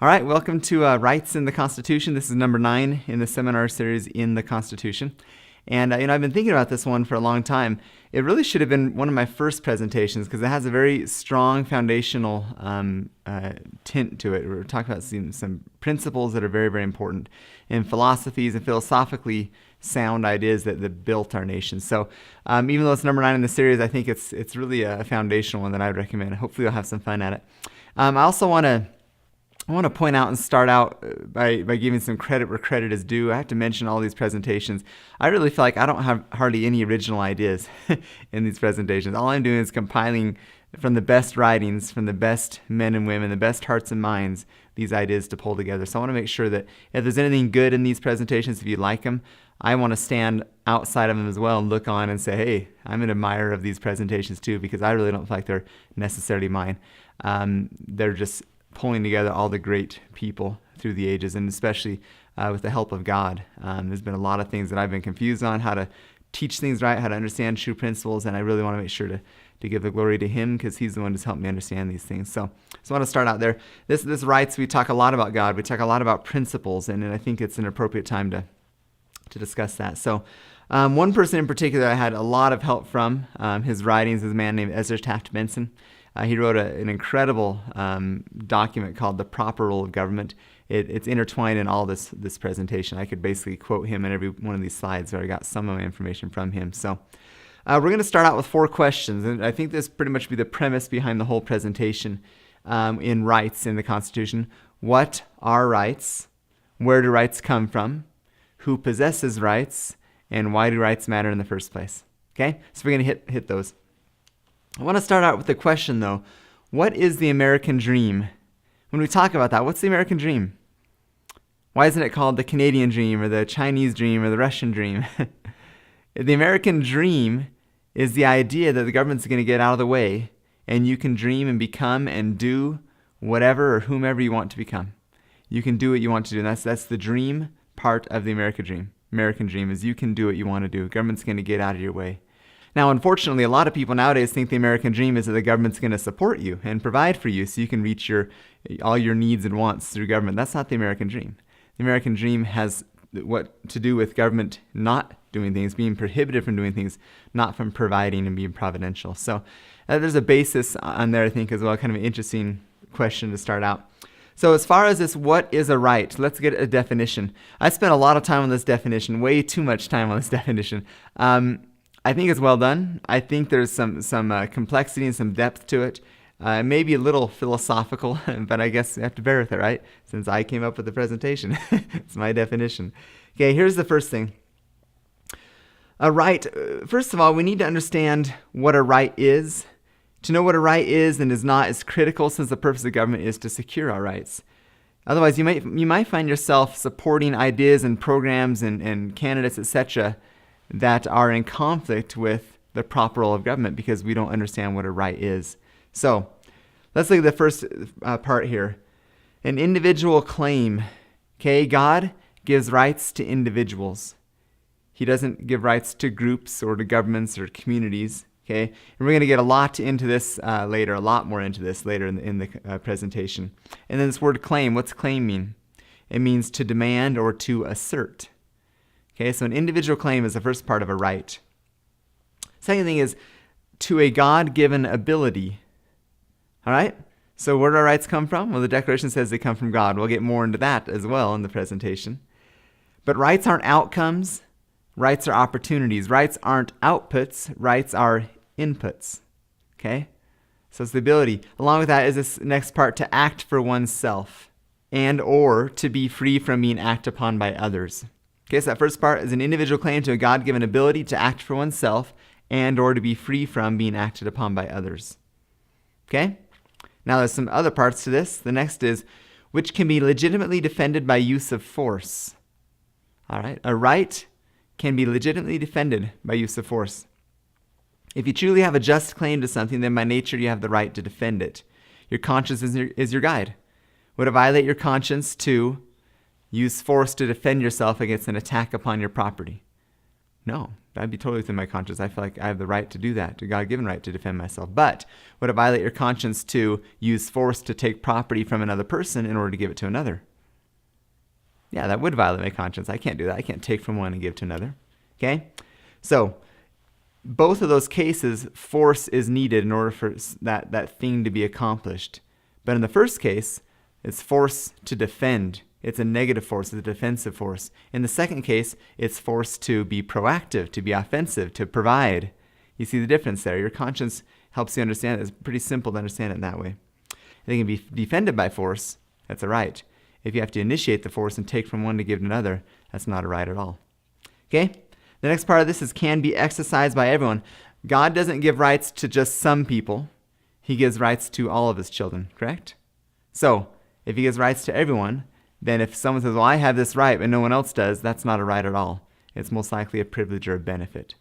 All right, welcome to Rights in the Constitution. This is number 9 in the seminar series in the Constitution. And I've been thinking about this one for a long time. It really should have been one of my first presentations because it has a very strong foundational tint to it. We're talking about some principles that are very, very important in philosophies and philosophically sound ideas that built our nation. So even though it's number 9 in the series, I think it's really a foundational one that I would recommend. Hopefully you'll have some fun at it. I also want to point out and start out by giving some credit where credit is due. I have to mention all these presentations. I really feel like I don't have hardly any original ideas in these presentations. All I'm doing is compiling from the best writings, from the best men and women, the best hearts and minds, these ideas to pull together. So I want to make sure that if there's anything good in these presentations, if you like them, I want to stand outside of them as well and look on and say, hey, I'm an admirer of these presentations too, because I really don't feel like they're necessarily mine. They're just pulling together all the great people through the ages, and especially with the help of God. There's been a lot of things that I've been confused on, how to teach things right, how to understand true principles, and I really want to make sure to give the glory to Him because He's the one who's helped me understand these things. So I want to start out there. This Rights, we talk a lot about God, we talk a lot about principles, and I think it's an appropriate time to discuss that. So one person in particular I had a lot of help from his writings is a man named Ezra Taft Benson. He wrote an incredible document called The Proper Role of Government. It's intertwined in all this presentation. I could basically quote him in every one of these slides, where I got some of my information from him. So we're going to start out with 4 questions, and I think this pretty much be the premise behind the whole presentation in rights in the Constitution. What are rights? Where do rights come from? Who possesses rights? And why do rights matter in the first place? Okay, so we're going to hit those. I want to start out with the question, though. What is the American dream? When we talk about that, what's the American dream? Why isn't it called the Canadian dream or the Chinese dream or the Russian dream? The American dream is the idea that the government's going to get out of the way and you can dream and become and do whatever or whomever you want to become. You can do what you want to do, and that's the dream part of the American dream. American dream is you can do what you want to do. Government's going to get out of your way. Now, unfortunately, a lot of people nowadays think the American dream is that the government's going to support you and provide for you so you can reach all your needs and wants through government. That's not the American dream. The American dream has what to do with government not doing things, being prohibited from doing things, not from providing and being providential. So there's a basis on there, I think, as well, kind of an interesting question to start out. So as far as this, what is a right? Let's get a definition. I spent a lot of time on this definition, way too much time on this definition. I think it's well done. I think there's some complexity and some depth to it. Maybe a little philosophical, but I guess you have to bear with it, right? Since I came up with the presentation. It's my definition. Okay, here's the first thing. A right, first of all, we need to understand what a right is. To know what a right is and is not is critical, since the purpose of government is to secure our rights. Otherwise, you might find yourself supporting ideas and programs and candidates, etc., that are in conflict with the proper role of government because we don't understand what a right is. So let's look at the first part here. An individual claim. Okay, God gives rights to individuals. He doesn't give rights to groups or to governments or communities. Okay, and we're going to get a lot into this later, a lot more into this later in the presentation. And then this word claim, what's claim mean? It means to demand or to assert. Okay, so an individual claim is the first part of a right. Second thing is to a God-given ability. All right, so where do our rights come from? Well, the Declaration says they come from God. We'll get more into that as well in the presentation. But rights aren't outcomes. Rights are opportunities. Rights aren't outputs. Rights are inputs. Okay? So it's the ability. Along with that is this next part, to act for oneself and or to be free from being acted upon by others. Okay, so that first part is an individual claim to a God-given ability to act for oneself and or to be free from being acted upon by others. Okay? Now there's some other parts to this. The next is, which can be legitimately defended by use of force. All right? A right can be legitimately defended by use of force. If you truly have a just claim to something, then by nature you have the right to defend it. Your conscience is your guide. Would it violate your conscience to use force to defend yourself against an attack upon your property? No, That'd be totally within my conscience. I feel like I have the right to do that, a God-given right to defend myself. But would it violate your conscience to use force to take property from another person in order to give it to another? Yeah, that would violate my conscience. I can't do that. I can't take from one and give to another. Okay? So both of those cases, force is needed in order for that thing to be accomplished. But in the first case, it's force to defend. It's a negative force, it's a defensive force. In the second case, it's force to be proactive, to be offensive, to provide. You see the difference there. Your conscience helps you understand it. It's pretty simple to understand it in that way. If it can be defended by force, that's a right. If you have to initiate the force and take from one to give to another, that's not a right at all. Okay? The next part of this is can be exercised by everyone. God doesn't give rights to just some people. He gives rights to all of his children, correct? So, if he gives rights to everyone, then if someone says, well, I have this right, but no one else does, that's not a right at all. It's most likely a privilege or a benefit.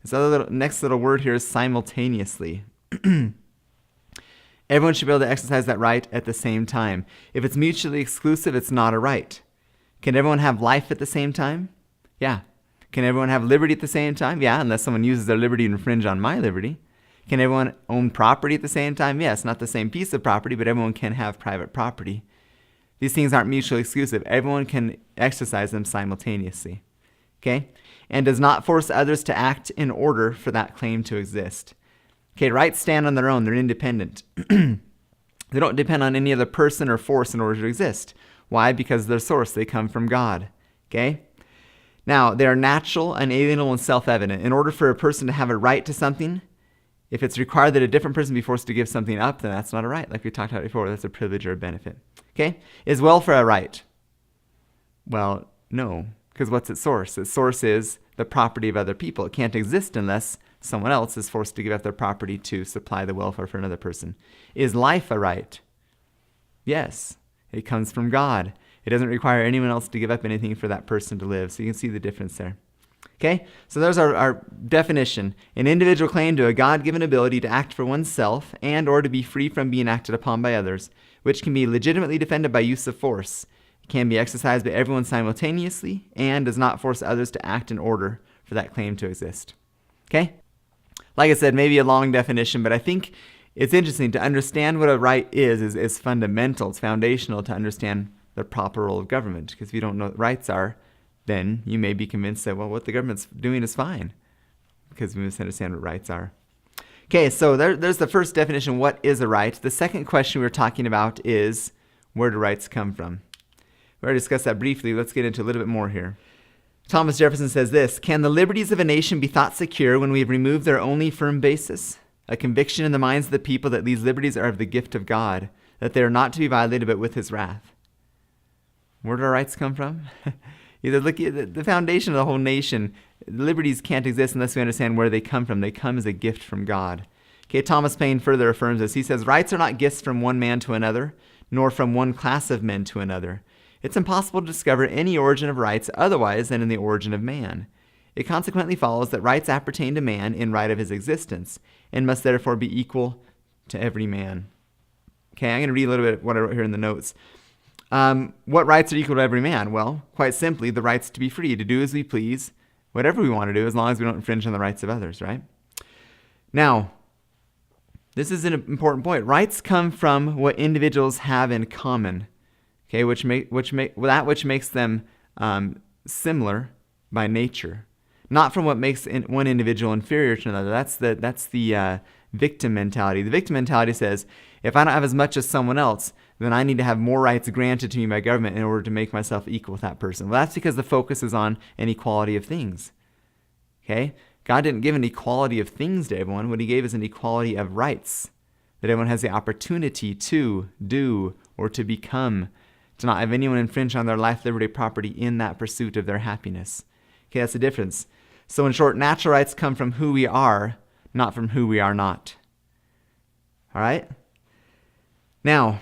This next little word here is simultaneously. Everyone should be able to exercise that right at the same time. If it's mutually exclusive, it's not a right. Can everyone have life at the same time? Yeah. Can everyone have liberty at the same time? Yeah, unless someone uses their liberty to infringe on my liberty. Can everyone own property at the same time? Yes, not the same piece of property, but everyone can have private property. These things aren't mutually exclusive. Everyone can exercise them simultaneously. Okay? And does not force others to act in order for that claim to exist. Okay, rights stand on their own. They're independent. They don't depend on any other person or force in order to exist. Why? Because their source. They come from God. Okay? Now, they are natural, unalienable, and self-evident. In order for a person to have a right to something, if it's required that a different person be forced to give something up, then that's not a right. Like we talked about before, that's a privilege or a benefit. Okay? Is welfare a right? Well, no. Because what's its source? Its source is the property of other people. It can't exist unless someone else is forced to give up their property to supply the welfare for another person. Is life a right? Yes. It comes from God. It doesn't require anyone else to give up anything for that person to live. So you can see the difference there. Okay? So there's our definition. An individual claim to a God-given ability to act for oneself and or to be free from being acted upon by others, which can be legitimately defended by use of force. It can be exercised by everyone simultaneously and does not force others to act in order for that claim to exist. Okay? Like I said, maybe a long definition, but I think it's interesting to understand what a right is fundamental. It's foundational to understand the proper role of government. Because if you don't know what rights are, then you may be convinced that, well, what the government's doing is fine. Because we misunderstand what rights are. Okay, so there's the first definition, what is a right? The second question we were talking about is, where do rights come from? We already discussed that briefly. Let's get into a little bit more here. Thomas Jefferson says this: can the liberties of a nation be thought secure when we have removed their only firm basis? A conviction in the minds of the people that these liberties are of the gift of God, that they are not to be violated but with his wrath. Where do our rights come from? Either look at the foundation of the whole nation. Liberties can't exist unless we understand where they come from. They come as a gift from God. Okay, Thomas Paine further affirms this. He says, rights are not gifts from one man to another, nor from one class of men to another. It's impossible to discover any origin of rights otherwise than in the origin of man. It consequently follows that rights appertain to man in right of his existence, and must therefore be equal to every man. Okay, I'm going to read a little bit what I wrote here in the notes. What rights are equal to every man? Well, quite simply, the rights to be free, to do as we please, whatever we want to do, as long as we don't infringe on the rights of others, right? Now, this is an important point. Rights come from what individuals have in common, okay, which makes them similar by nature, not from what makes one individual inferior to another. That's the victim mentality. The victim mentality says, if I don't have as much as someone else, then I need to have more rights granted to me by government in order to make myself equal with that person. Well, that's because the focus is on an equality of things. Okay? God didn't give an equality of things to everyone. What he gave is an equality of rights, that everyone has the opportunity to do or to become, to not have anyone infringe on their life, liberty, property in that pursuit of their happiness. Okay, that's the difference. So in short, natural rights come from who we are, not from who we are not. All right? Now,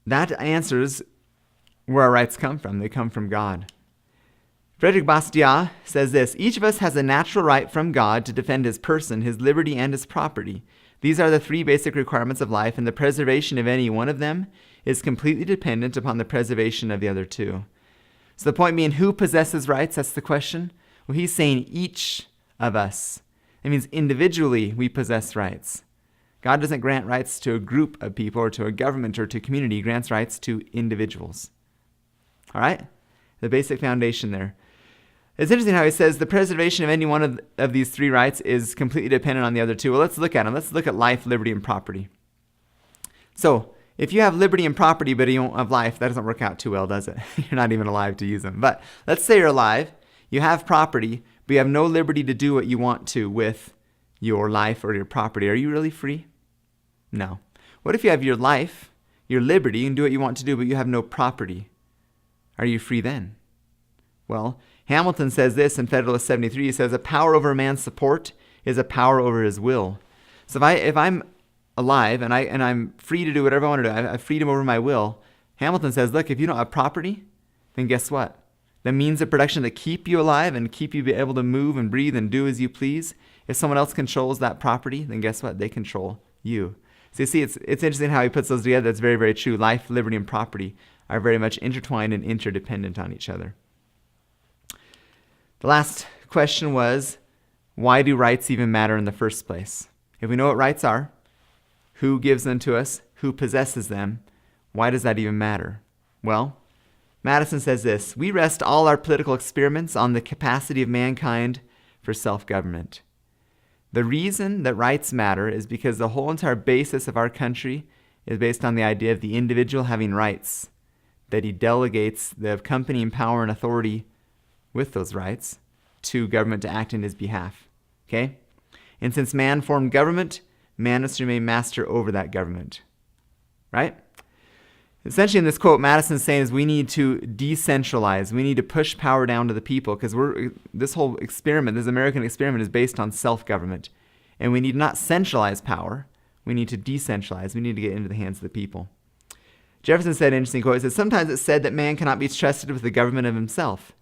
that answers where our rights come from. They come from God. Frederick Bastiat says this: each of us has a natural right from God to defend his person, his liberty, and his property. These are the three basic requirements of life, and the preservation of any one of them is completely dependent upon the preservation of the other two. So the point being, who possesses rights? That's the question. Well, he's saying each of us. That means individually we possess rights. God doesn't grant rights to a group of people or to a government or to a community. He grants rights to individuals. All right? The basic foundation there. It's interesting how he says the preservation of any one of these three rights is completely dependent on the other two. Well, let's look at them. Let's look at life, liberty, and property. So, if you have liberty and property but you don't have life, that doesn't work out too well, does it? You're not even alive to use them. But let's say you're alive, you have property, but you have no liberty to do what you want to with your life or your property. Are you really free? No. What if you have your life, your liberty, and do what you want to do, but you have no property? Are you free then? Well, Hamilton says this in Federalist 73. He says, a power over a man's support is a power over his will. So if I'm alive and I'm free to do whatever I want to do, I have freedom over my will, Hamilton says, look, if you don't have property, then guess what? The means of production that keep you alive and keep you be able to move and breathe and do as you please, if someone else controls that property, then guess what? They control you. So you see, it's interesting how he puts those together. It's very, very true. Life, liberty, and property are very much intertwined and interdependent on each other. The last question was, why do rights even matter in the first place? If we know what rights are, who gives them to us, who possesses them, why does that even matter? Well, Madison says this, we rest all our political experiments on the capacity of mankind for self-government. The reason that rights matter is because the whole entire basis of our country is based on the idea of the individual having rights, that he delegates the accompanying power and authority with those rights to government to act in his behalf. Okay? And since man formed government, man must remain master over that government. Right? Essentially in this quote, Madison's saying is we need to decentralize. We need to push power down to the people because this whole experiment, this American experiment is based on self-government. And we need not centralize power. We need to decentralize. We need to get into the hands of the people. Jefferson said an interesting quote. He said, sometimes it's said that man cannot be trusted with the government of himself.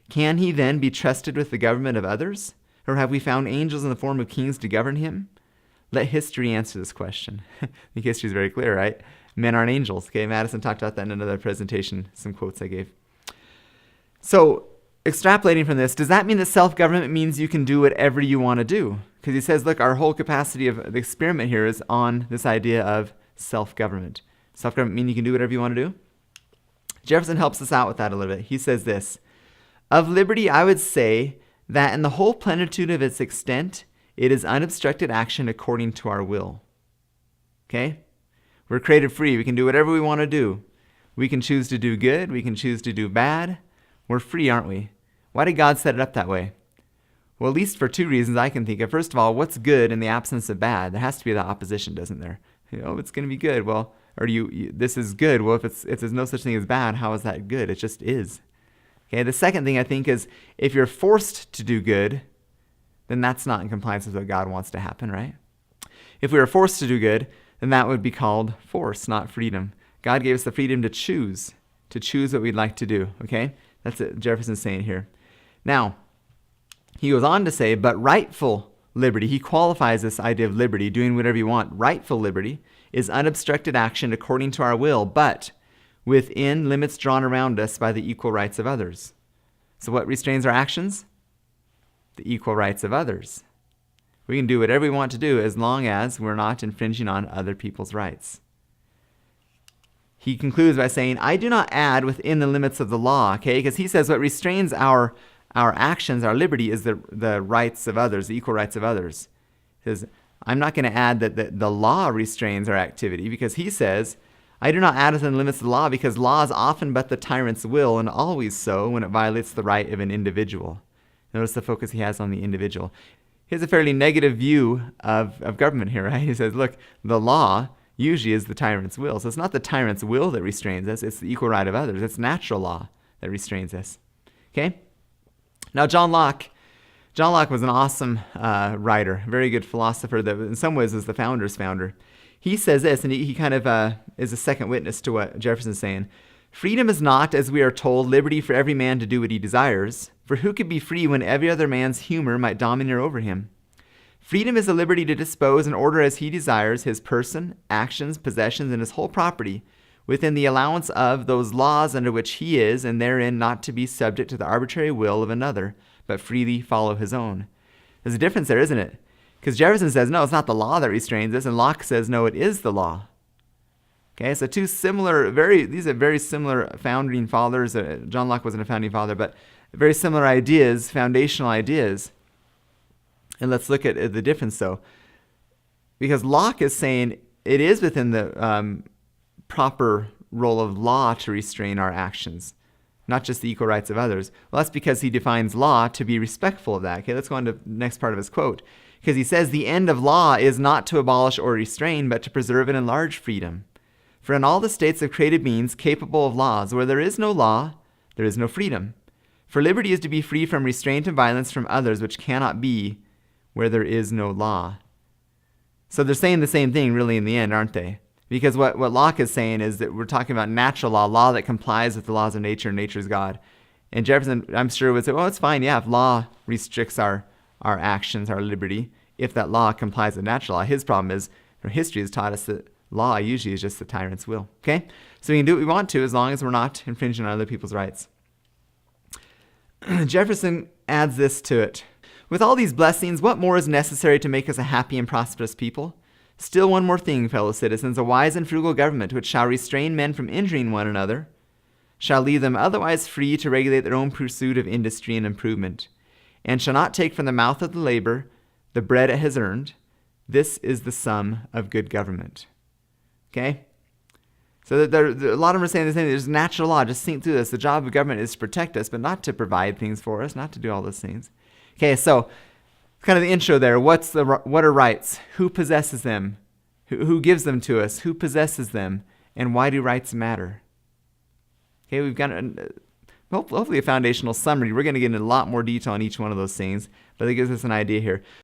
Can he then be trusted with the government of others? Or have we found angels in the form of kings to govern him? Let history answer this question. I think history is very clear, right? Men aren't angels. Okay, Madison talked about that in another presentation, some quotes I gave. So, extrapolating from this, does that mean that self-government means you can do whatever you want to do? Because he says, look, our whole capacity of the experiment here is on this idea of self-government. Self-government means you can do whatever you want to do? Jefferson helps us out with that a little bit. He says this, of liberty, I would say that in the whole plenitude of its extent, it is unobstructed action according to our will. Okay? We're created free. We can do whatever we want to do. We can choose to do good. We can choose to do bad. We're free, aren't we? Why did God set it up that way? Well, at least for two reasons I can think of. First of all, what's good in the absence of bad? There has to be the opposition, doesn't there? It's going to be good. Well, or this is good. Well, if there's no such thing as bad, how is that good? It just is. Okay. The second thing I think is if you're forced to do good, then that's not in compliance with what God wants to happen, right? If we were forced to do good, then that would be called force, not freedom. God gave us the freedom to choose what we'd like to do, okay? That's what Jefferson's saying here. Now, he goes on to say, but rightful liberty, he qualifies this idea of liberty, doing whatever you want. Rightful liberty is unobstructed action according to our will, but within limits drawn around us by the equal rights of others. So what restrains our actions? The equal rights of others. We can do whatever we want to do as long as we're not infringing on other people's rights. He concludes by saying, I do not add within the limits of the law, okay? Because he says what restrains our actions, our liberty, is the rights of others, the equal rights of others. He says, I'm not going to add that the law restrains our activity, because he says, I do not add within the limits of the law, because law is often but the tyrant's will, and always so when it violates the right of an individual. Notice the focus he has on the individual. He has a fairly negative view of government here, right? He says, look, the law usually is the tyrant's will. So it's not the tyrant's will that restrains us, it's the equal right of others. It's natural law that restrains us. Okay? Now, John Locke was an awesome writer, very good philosopher that in some ways was the founder's founder. He says this, and he kind of is a second witness to what Jefferson's saying. Freedom is not, as we are told, liberty for every man to do what he desires. For who could be free when every other man's humor might domineer over him? Freedom is the liberty to dispose and order as he desires his person, actions, possessions, and his whole property, within the allowance of those laws under which he is, and therein not to be subject to the arbitrary will of another, but freely follow his own. There's a difference there, isn't it? Because Jefferson says, no, it's not the law that restrains us, and Locke says, no, it is the law. Okay, so these are very similar founding fathers. John Locke wasn't a founding father, but very similar ideas, foundational ideas. And let's look at the difference, though. Because Locke is saying it is within the proper role of law to restrain our actions, not just the equal rights of others. Well, that's because he defines law to be respectful of that. Okay, let's go on to the next part of his quote. Because he says, the end of law is not to abolish or restrain, but to preserve and enlarge freedom. For in all the states of created beings capable of laws, where there is no law, there is no freedom. For liberty is to be free from restraint and violence from others, which cannot be where there is no law. So they're saying the same thing really in the end, aren't they? Because what Locke is saying is that we're talking about natural law that complies with the laws of nature, and nature's God. And Jefferson, I'm sure, would say, well, it's fine, yeah, if law restricts our actions, our liberty, if that law complies with natural law. His problem is, history has taught us that law usually is just the tyrant's will. Okay? So we can do what we want to as long as we're not infringing on other people's rights. Jefferson adds this to it. With all these blessings, what more is necessary to make us a happy and prosperous people? Still one more thing, fellow citizens, a wise and frugal government which shall restrain men from injuring one another, shall leave them otherwise free to regulate their own pursuit of industry and improvement, and shall not take from the mouth of the labor the bread it has earned. This is the sum of good government. Okay? So a lot of them are saying the same thing. There's natural law. Just think through this. The job of government is to protect us, but not to provide things for us, not to do all those things. Okay, so kind of the intro there. What are rights? Who possesses them? Who gives them to us? Who possesses them? And why do rights matter? Okay, we've got hopefully a foundational summary. We're going to get into a lot more detail on each one of those things, but it gives us an idea here.